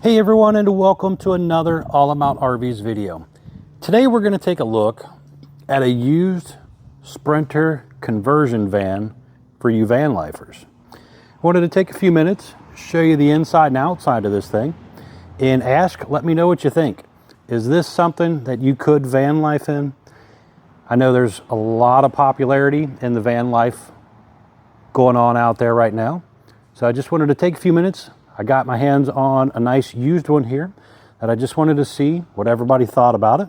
Hey everyone, and welcome to another All About RVs video. Today we're going to take a look at a used Sprinter conversion van for you van lifers. I wanted to take a few minutes, show you the inside and outside of this thing, and let me know what you think. Is this something that you could van life in? I know there's a lot of popularity in the van life going on out there right now. So I just wanted to take a few minutes. I got my hands on a nice used one here that I just wanted to see what everybody thought about it.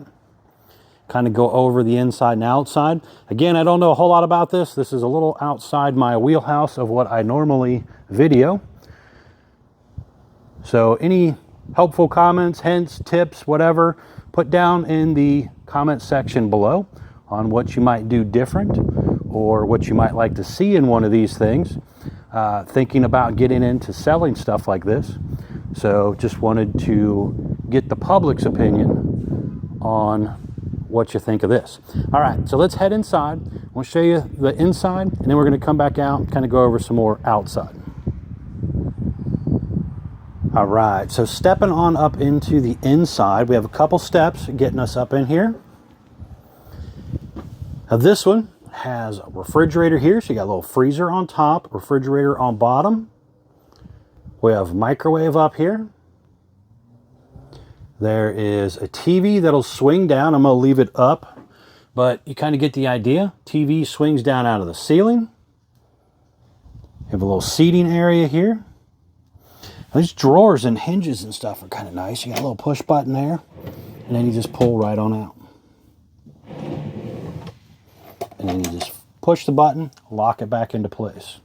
Kind of go over the inside and outside. Again, I don't know a whole lot about this. This is a little outside my wheelhouse of what I normally video. So any helpful comments, hints, tips, whatever, put down in the comment section below on what you might do different or what you might like to see in one of these things. Thinking about getting into selling stuff like this. So just wanted to get the public's opinion on what you think of this. All right, so let's head inside. I'll show you the inside, and then we're going to come back out and kind of go over some more outside. All right, so stepping on up into the inside, we have a couple steps getting us up in here. Now this one has a refrigerator here, so you got a little freezer on top, refrigerator on bottom. We have microwave up here. There is a TV that'll swing down. I'm going to leave it up, but you kind of get the idea. TV swings down out of the ceiling. You have a little seating area here. These drawers and hinges and stuff are kind of nice. You got a little push button there, and then you just pull right on out. And then you just push the button, lock it back into place.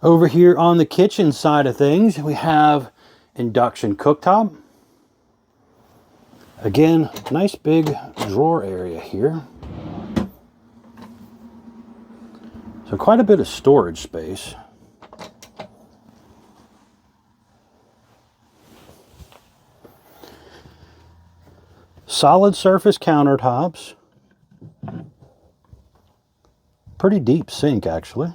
Over here on the kitchen side of things, we have induction cooktop. Again, nice big drawer area here. So quite a bit of storage space. Solid surface countertops. Pretty deep sink, actually.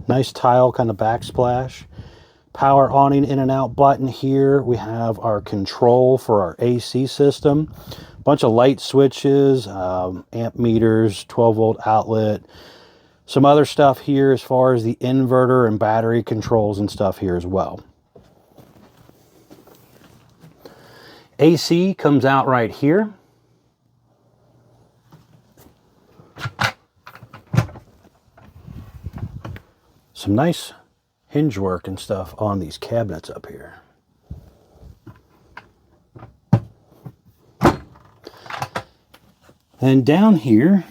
Nice tile kind of backsplash. Power awning in and out button here. We have our control for our AC system. Bunch of light switches, amp meters, 12-volt outlet. Some other stuff here as far as the inverter and battery controls and stuff here as well. AC comes out right here. Some nice hinge work and stuff on these cabinets up here. And down here,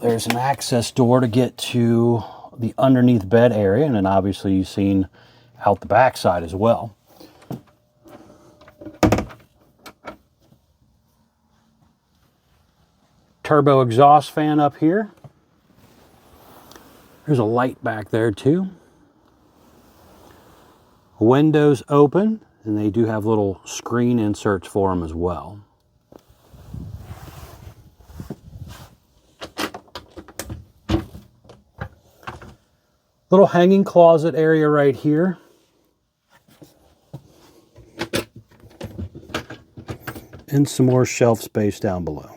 there's an access door to get to the underneath bed area, and then obviously you've seen out the back side as well. Turbo exhaust fan up here. There's a light back there too. Windows open, and they do have little screen inserts for them as well. Little hanging closet area right here. And some more shelf space down below.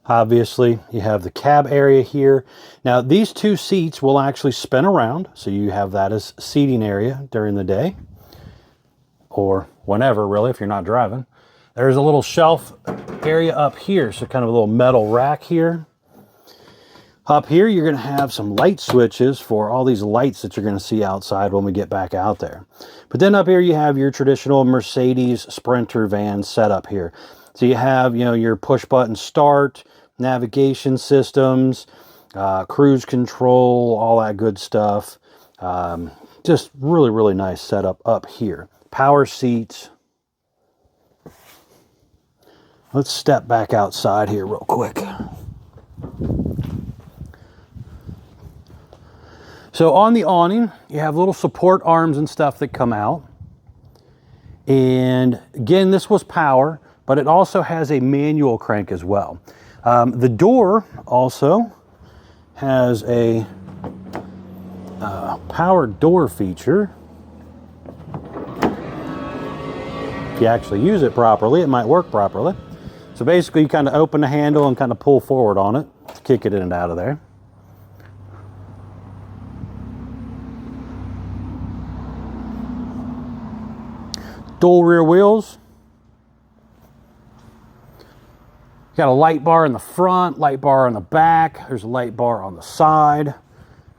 Obviously, you have the cab area here. Now, these two seats will actually spin around, so you have that as seating area during the day, or whenever, really, if you're not driving. There's a little shelf area up here, so kind of a little metal rack here. Up here, you're going to have some light switches for all these lights that you're going to see outside when we get back out there. But then up here, you have your traditional Mercedes Sprinter van setup here. So you have, your push button start, navigation systems, cruise control, all that good stuff. Just really, really nice setup up here. Power seats. Let's step back outside here real quick. So on the awning, you have little support arms and stuff that come out. And again, this was power, but it also has a manual crank as well. The door also has a power door feature. If you actually use it properly, it might work properly. So basically you kind of open the handle and kind of pull forward on it to kick it in and out of there. Dual rear wheels. Got a light bar in the front, light bar on the back. There's a light bar on the side.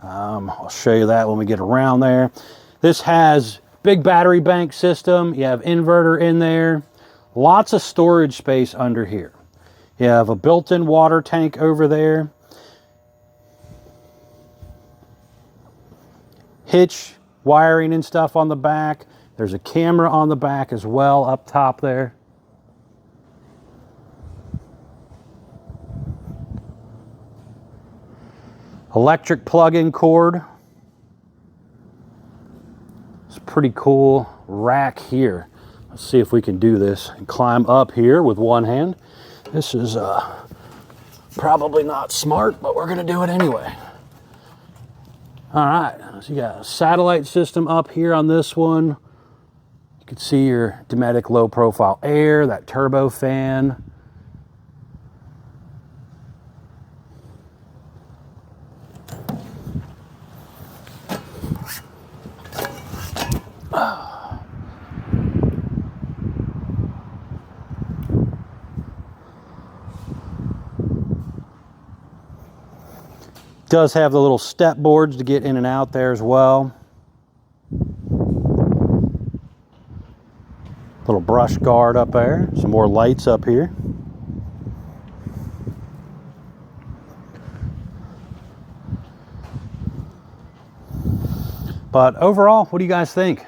I'll show you that when we get around there. This has big battery bank system. You have inverter in there. Lots of storage space under here. You have a built-in water tank over there. Hitch wiring and stuff on the back. There's a camera on the back as well up top there. Electric plug-in cord. It's a pretty cool rack here. Let's see if we can do this and climb up here with one hand. This is probably not smart, but we're gonna do it anyway. All right, so you got a satellite system up here on this one. You can see your Dometic low profile air, that turbo fan. Does have the little step boards to get in and out there as well. Little brush guard up there. Some more lights up here. But overall, what do you guys think?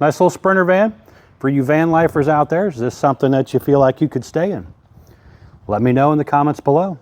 Nice little Sprinter van for you van lifers out there. Is this something that you feel like you could stay in? Let me know in the comments below.